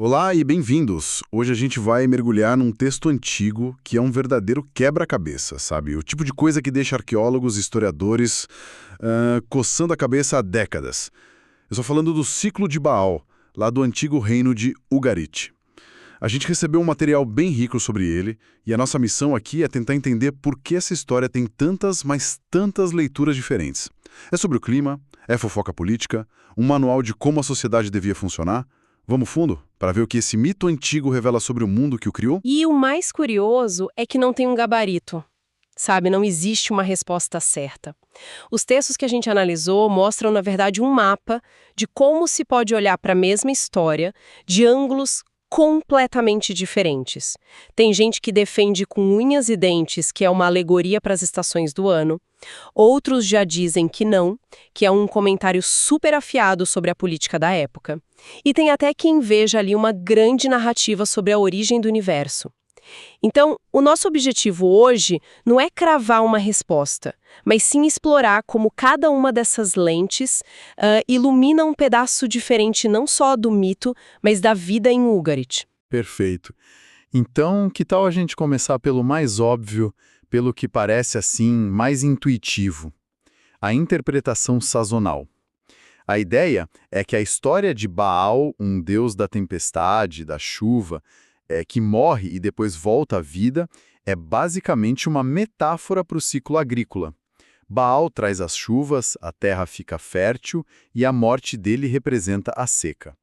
Olá e bem-vindos! Hoje a gente vai mergulhar num texto antigo que é um verdadeiro quebra-cabeça, sabe? O tipo de coisa que deixa arqueólogos e historiadores coçando a cabeça há décadas. Eu estou falando do Ciclo de Baal, lá do antigo reino de Ugarit. A gente recebeu um material bem rico sobre ele e a nossa missão aqui é tentar entender por que essa história tem tantas, mas tantas leituras diferentes. É sobre o clima, é fofoca política, um manual de como a sociedade devia funcionar. Vamos fundo para ver o que esse mito antigo revela sobre o mundo que o criou? E o mais curioso é que não tem um gabarito, sabe? Não existe uma resposta certa. Os textos que a gente analisou mostram, na verdade, um mapa de como se pode olhar para a mesma história de ângulos completamente diferentes. Tem gente que defende com unhas e dentes que é uma alegoria para as estações do ano. Outros já dizem que não, que é um comentário super afiado sobre a política da época. E tem até quem veja ali uma grande narrativa sobre a origem do universo. Então, o nosso objetivo hoje não é cravar uma resposta, mas sim explorar como cada uma dessas lentes ilumina um pedaço diferente não só do mito, mas da vida em Ugarit. Perfeito. Então, que tal a gente começar pelo mais óbvio, pelo que parece assim mais intuitivo? A interpretação sazonal. A ideia é que a história de Baal, um deus da tempestade, da chuva, que morre e depois volta à vida, é basicamente uma metáfora para o ciclo agrícola. Baal traz as chuvas, a terra fica fértil e a morte dele representa a seca.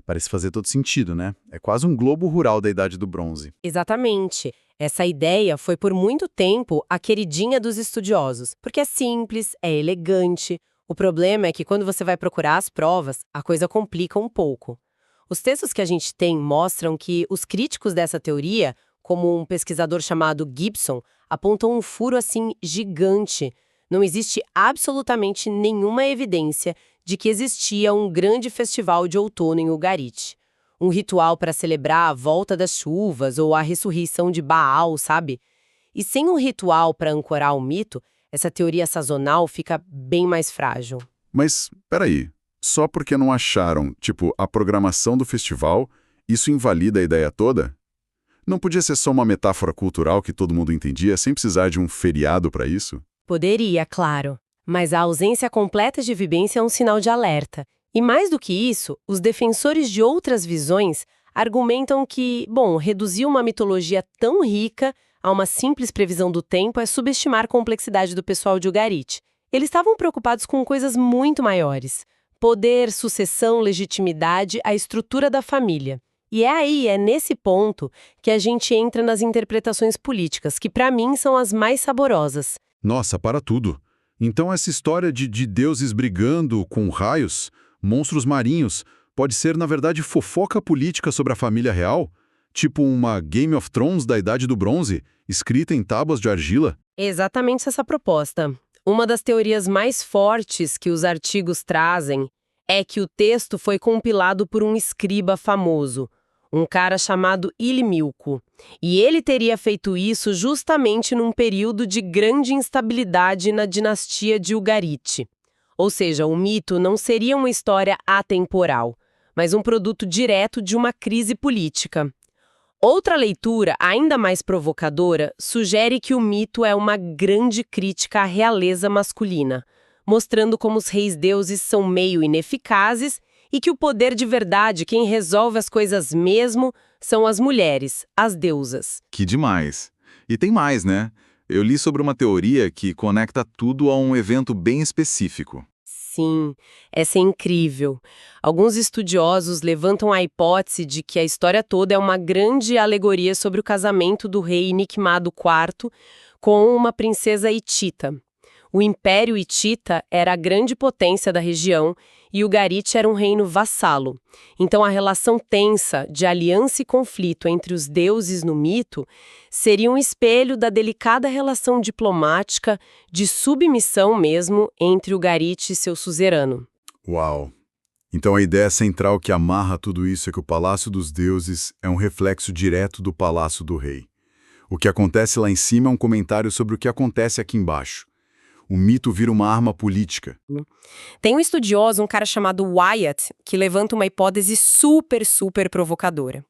Parece fazer todo sentido, né? É quase um globo rural da Idade do Bronze. Exatamente. Essa ideia foi por muito tempo a queridinha dos estudiosos, porque é simples, é elegante. O problema é que quando você vai procurar as provas, a coisa complica um pouco. Os textos que a gente tem mostram que os críticos dessa teoria, como um pesquisador chamado Gibson, apontam um furo assim gigante. Não existe absolutamente nenhuma evidência de que existia um grande festival de outono em Ugarit. Um ritual para celebrar a volta das chuvas ou a ressurreição de Baal, sabe? E sem um ritual para ancorar o mito, essa teoria sazonal fica bem mais frágil. Mas, peraí, só porque não acharam, tipo, a programação do festival, isso invalida a ideia toda? Não podia ser só uma metáfora cultural que todo mundo entendia, sem precisar de um feriado para isso? Poderia, claro. Mas a ausência completa de vivência é um sinal de alerta. E mais do que isso, os defensores de outras visões argumentam que, reduzir uma mitologia tão rica a uma simples previsão do tempo é subestimar a complexidade do pessoal de Ugarit. Eles estavam preocupados com coisas muito maiores: poder, sucessão, legitimidade, a estrutura da família. E é nesse ponto, que a gente entra nas interpretações políticas, que para mim são as mais saborosas. Nossa, para tudo! Então essa história de deuses brigando com raios, monstros marinhos, pode ser, na verdade, fofoca política sobre a família real? Tipo uma Game of Thrones da Idade do Bronze, escrita em tábuas de argila? Exatamente essa proposta. Uma das teorias mais fortes que os artigos trazem é que o texto foi compilado por um escriba famoso, um cara chamado Ilimilco. E ele teria feito isso justamente num período de grande instabilidade na dinastia de Ugarit. Ou seja, o mito não seria uma história atemporal, mas um produto direto de uma crise política. Outra leitura, ainda mais provocadora, sugere que o mito é uma grande crítica à realeza masculina, mostrando como os reis-deuses são meio ineficazes e que o poder de verdade, quem resolve as coisas mesmo, são as mulheres, as deusas. Que demais! E tem mais, né? Eu li sobre uma teoria que conecta tudo a um evento bem específico. Sim, essa é incrível. Alguns estudiosos levantam a hipótese de que a história toda é uma grande alegoria sobre o casamento do rei Nikmado IV com uma princesa hitita. O Império Hitita era a grande potência da região e Ugarit era um reino vassalo. Então a relação tensa de aliança e conflito entre os deuses no mito seria um espelho da delicada relação diplomática, de submissão mesmo, entre Ugarit e seu suzerano. Uau! Então a ideia central que amarra tudo isso é que o Palácio dos Deuses é um reflexo direto do Palácio do Rei. O que acontece lá em cima é um comentário sobre o que acontece aqui embaixo. O mito vira uma arma política. Tem um estudioso, um cara chamado Wyatt, que levanta uma hipótese super provocadora.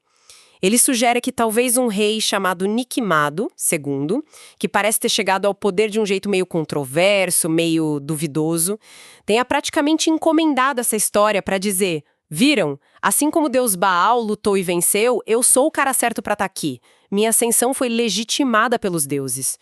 Ele sugere que talvez um rei chamado Nikimado II, que parece ter chegado ao poder de um jeito meio controverso, meio duvidoso, tenha praticamente encomendado essa história para dizer: viram? Assim como Deus Baal lutou e venceu, eu sou o cara certo para estar aqui. Minha ascensão foi legitimada pelos deuses.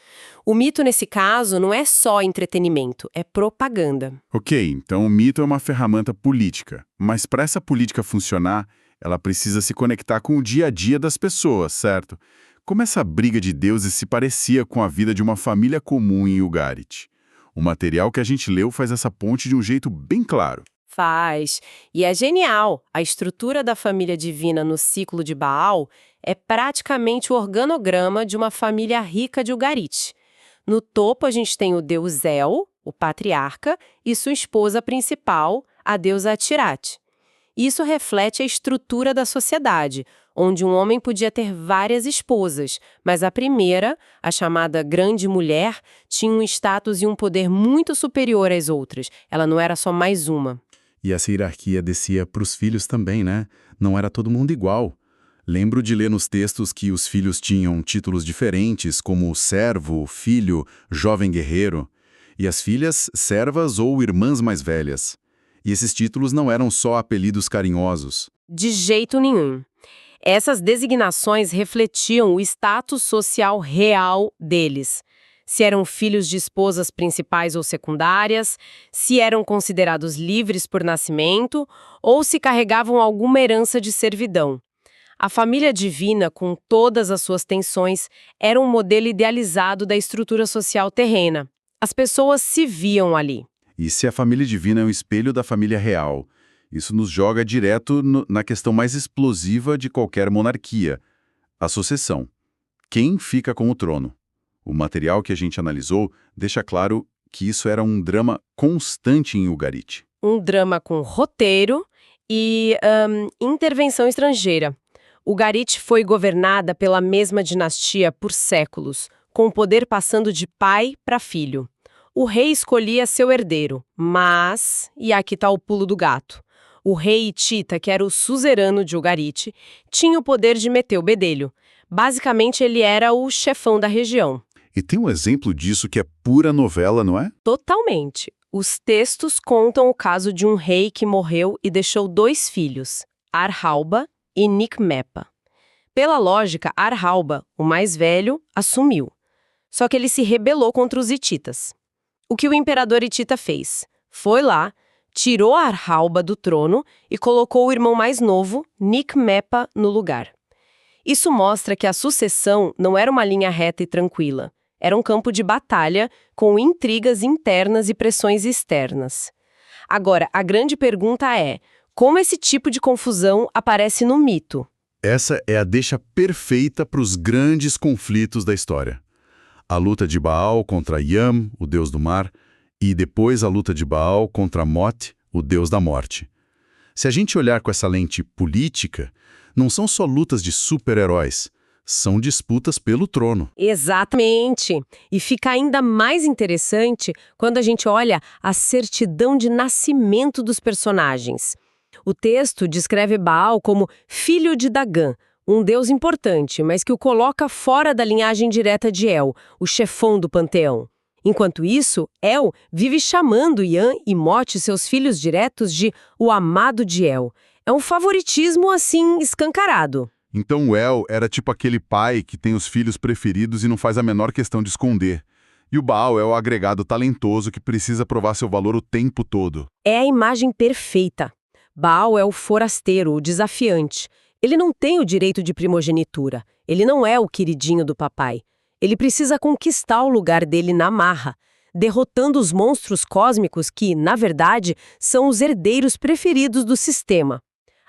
O mito, nesse caso, não é só entretenimento, é propaganda. Ok, então o mito é uma ferramenta política. Mas para essa política funcionar, ela precisa se conectar com o dia a dia das pessoas, certo? Como essa briga de deuses se parecia com a vida de uma família comum em Ugarit? O material que a gente leu faz essa ponte de um jeito bem claro. Faz. E é genial. A estrutura da família divina no ciclo de Baal é praticamente o organograma de uma família rica de Ugarit. No topo a gente tem o deus El, o patriarca, e sua esposa principal, a deusa Tirat. Isso reflete a estrutura da sociedade, onde um homem podia ter várias esposas, mas a primeira, a chamada Grande Mulher, tinha um status e um poder muito superior às outras. Ela não era só mais uma. E essa hierarquia descia para os filhos também, né? Não era todo mundo igual. Lembro de ler nos textos que os filhos tinham títulos diferentes, como servo, filho, jovem guerreiro, e as filhas, servas ou irmãs mais velhas. E esses títulos não eram só apelidos carinhosos. De jeito nenhum. Essas designações refletiam o status social real deles. Se eram filhos de esposas principais ou secundárias, se eram considerados livres por nascimento ou se carregavam alguma herança de servidão. A família divina, com todas as suas tensões, era um modelo idealizado da estrutura social terrena. As pessoas se viam ali. E se a família divina é um espelho da família real, isso nos joga direto na questão mais explosiva de qualquer monarquia, a sucessão. Quem fica com o trono? O material que a gente analisou deixa claro que isso era um drama constante em Ugarit. Um drama com roteiro e intervenção estrangeira. Ugarit foi governada pela mesma dinastia por séculos, com o poder passando de pai para filho. O rei escolhia seu herdeiro, mas, e aqui está o pulo do gato, o rei hitita, que era o suzerano de Ugarit, tinha o poder de meter o bedelho. Basicamente, ele era o chefão da região. E tem um exemplo disso que é pura novela, não é? Totalmente. Os textos contam o caso de um rei que morreu e deixou 2 filhos, Arhalba e Nikmepa. Pela lógica, Arhalba, o mais velho, assumiu. Só que ele se rebelou contra os hititas. O que o imperador hitita fez? Foi lá, tirou Arhalba do trono e colocou o irmão mais novo, Nikmepa, no lugar. Isso mostra que a sucessão não era uma linha reta e tranquila. Era um campo de batalha com intrigas internas e pressões externas. Agora, a grande pergunta é: como esse tipo de confusão aparece no mito? Essa é a deixa perfeita para os grandes conflitos da história. A luta de Baal contra Yam, o deus do mar, e depois a luta de Baal contra Mot, o deus da morte. Se a gente olhar com essa lente política, não são só lutas de super-heróis, são disputas pelo trono. Exatamente. E fica ainda mais interessante quando a gente olha a certidão de nascimento dos personagens. O texto descreve Baal como filho de Dagan, um deus importante, mas que o coloca fora da linhagem direta de El, o chefão do panteão. Enquanto isso, El vive chamando Yan e Mot, seus filhos diretos, de o amado de El. É um favoritismo, assim, escancarado. Então o El era tipo aquele pai que tem os filhos preferidos e não faz a menor questão de esconder. E o Baal é o agregado talentoso que precisa provar seu valor o tempo todo. É a imagem perfeita. Baal é o forasteiro, o desafiante. Ele não tem o direito de primogenitura. Ele não é o queridinho do papai. Ele precisa conquistar o lugar dele na marra, derrotando os monstros cósmicos que, na verdade, são os herdeiros preferidos do sistema.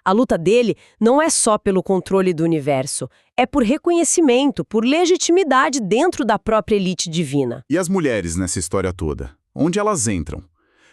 A luta dele não é só pelo controle do universo, é por reconhecimento, por legitimidade dentro da própria elite divina. E as mulheres nessa história toda? Onde elas entram?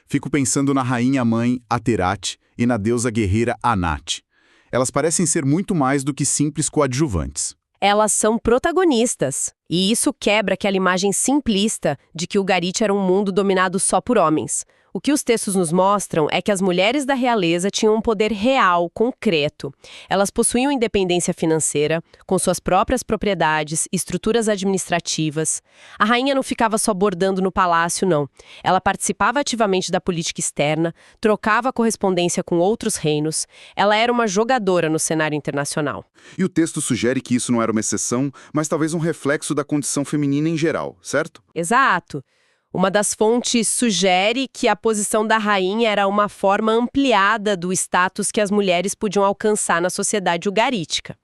Fico pensando na rainha-mãe Aterat e na deusa guerreira Anat. Elas parecem ser muito mais do que simples coadjuvantes. Elas são protagonistas, e isso quebra aquela imagem simplista de que o Ugarit era um mundo dominado só por homens. O que os textos nos mostram é que as mulheres da realeza tinham um poder real, concreto. Elas possuíam independência financeira, com suas próprias propriedades, estruturas administrativas. A rainha não ficava só bordando no palácio, não. Ela participava ativamente da política externa, trocava correspondência com outros reinos. Ela era uma jogadora no cenário internacional. E o texto sugere que isso não era uma exceção, mas talvez um reflexo da condição feminina em geral, certo? Exato. Uma das fontes sugere que a posição da rainha era uma forma ampliada do status que as mulheres podiam alcançar na sociedade ugarítica.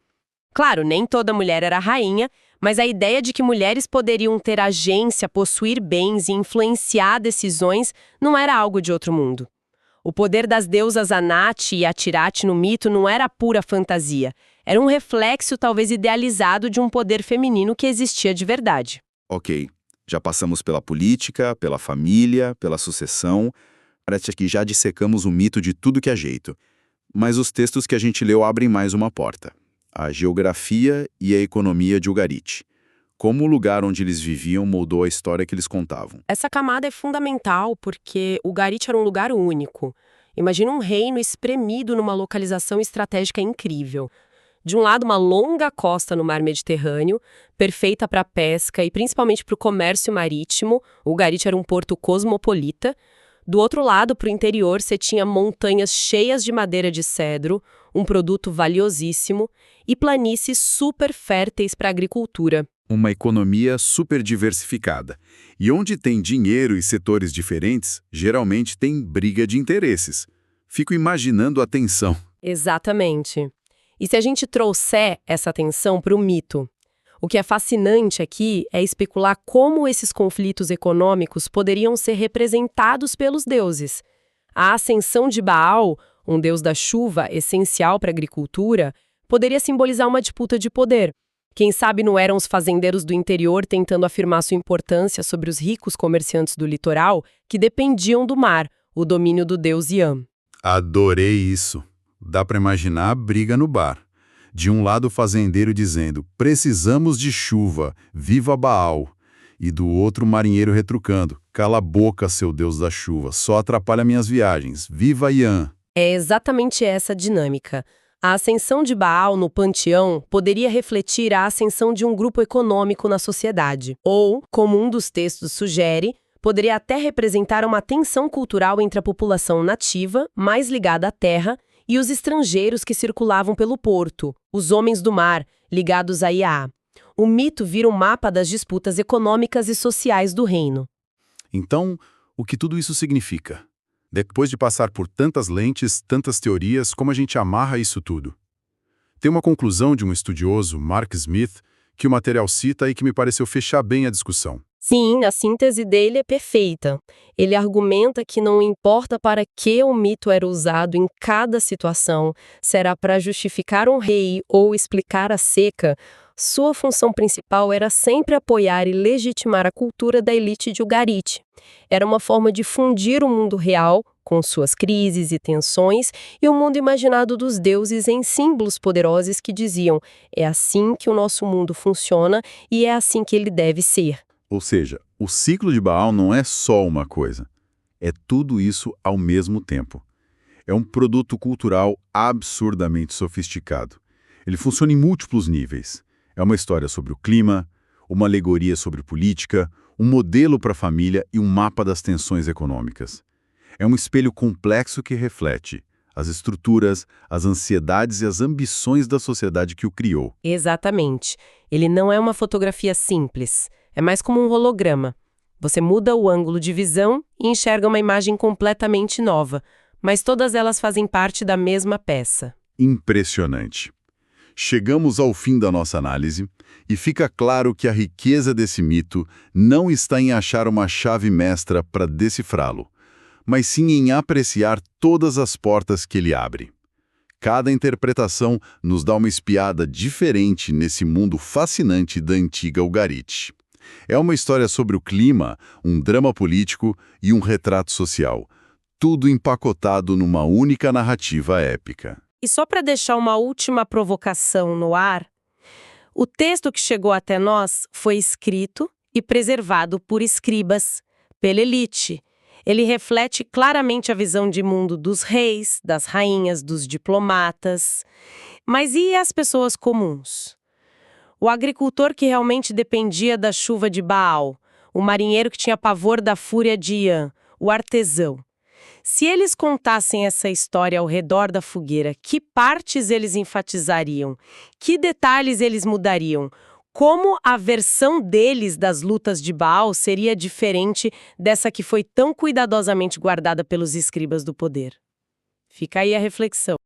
Claro, nem toda mulher era rainha, mas a ideia de que mulheres poderiam ter agência, possuir bens e influenciar decisões não era algo de outro mundo. O poder das deusas Anat e Atirat no mito não era pura fantasia, era um reflexo talvez idealizado de um poder feminino que existia de verdade. Ok. Já passamos pela política, pela família, pela sucessão. Parece que já dissecamos o mito de tudo que é jeito. Mas os textos que a gente leu abrem mais uma porta. A geografia e a economia de Ugarit. Como o lugar onde eles viviam moldou a história que eles contavam. Essa camada é fundamental porque Ugarit era um lugar único. Imagina um reino espremido numa localização estratégica incrível. De um lado, uma longa costa no mar Mediterrâneo, perfeita para a pesca e principalmente para o comércio marítimo. O Ugarit era um porto cosmopolita. Do outro lado, para o interior, você tinha montanhas cheias de madeira de cedro, um produto valiosíssimo, e planícies super férteis para a agricultura. Uma economia super diversificada. E onde tem dinheiro e setores diferentes, geralmente tem briga de interesses. Fico imaginando a tensão. Exatamente. E se a gente trouxer essa atenção para o mito? O que é fascinante aqui é especular como esses conflitos econômicos poderiam ser representados pelos deuses. A ascensão de Baal, um deus da chuva essencial para a agricultura, poderia simbolizar uma disputa de poder. Quem sabe não eram os fazendeiros do interior tentando afirmar sua importância sobre os ricos comerciantes do litoral que dependiam do mar, o domínio do deus Yam. Adorei isso. Dá para imaginar a briga no bar. De um lado o fazendeiro dizendo, precisamos de chuva, viva Baal. E do outro o marinheiro retrucando, cala a boca, seu deus da chuva, só atrapalha minhas viagens, viva Yam. É exatamente essa a dinâmica. A ascensão de Baal no panteão poderia refletir a ascensão de um grupo econômico na sociedade. Ou, como um dos textos sugere, poderia até representar uma tensão cultural entre a população nativa, mais ligada à terra, e os estrangeiros que circulavam pelo porto, os homens do mar, ligados a Iá. O mito vira um mapa das disputas econômicas e sociais do reino. Então, o que tudo isso significa? Depois de passar por tantas lentes, tantas teorias, como a gente amarra isso tudo? Tem uma conclusão de um estudioso, Mark Smith, que o material cita e que me pareceu fechar bem a discussão. Sim, a síntese dele é perfeita. Ele argumenta que não importa para que o mito era usado em cada situação, será para justificar um rei ou explicar a seca, sua função principal era sempre apoiar e legitimar a cultura da elite de Ugarit. Era uma forma de fundir o mundo real, com suas crises e tensões, e o mundo imaginado dos deuses em símbolos poderosos que diziam: é assim que o nosso mundo funciona e é assim que ele deve ser. Ou seja, o ciclo de Baal não é só uma coisa. É tudo isso ao mesmo tempo. É um produto cultural absurdamente sofisticado. Ele funciona em múltiplos níveis. É uma história sobre o clima, uma alegoria sobre política, um modelo para a família e um mapa das tensões econômicas. É um espelho complexo que reflete as estruturas, as ansiedades e as ambições da sociedade que o criou. Exatamente. Ele não é uma fotografia simples. É mais como um holograma. Você muda o ângulo de visão e enxerga uma imagem completamente nova, mas todas elas fazem parte da mesma peça. Impressionante. Chegamos ao fim da nossa análise e fica claro que a riqueza desse mito não está em achar uma chave mestra para decifrá-lo, mas sim em apreciar todas as portas que ele abre. Cada interpretação nos dá uma espiada diferente nesse mundo fascinante da antiga Ugarit. É uma história sobre o clima, um drama político e um retrato social, tudo empacotado numa única narrativa épica. E só para deixar uma última provocação no ar, O texto que chegou até nós foi escrito e preservado por escribas, pela elite. Ele reflete claramente a visão de mundo dos reis, das rainhas, dos diplomatas. Mas e as pessoas comuns? O agricultor que realmente dependia da chuva de Baal, o marinheiro que tinha pavor da fúria de Iã, o artesão. Se eles contassem essa história ao redor da fogueira, que partes eles enfatizariam? Que detalhes eles mudariam? Como a versão deles das lutas de Baal seria diferente dessa que foi tão cuidadosamente guardada pelos escribas do poder? Fica aí a reflexão.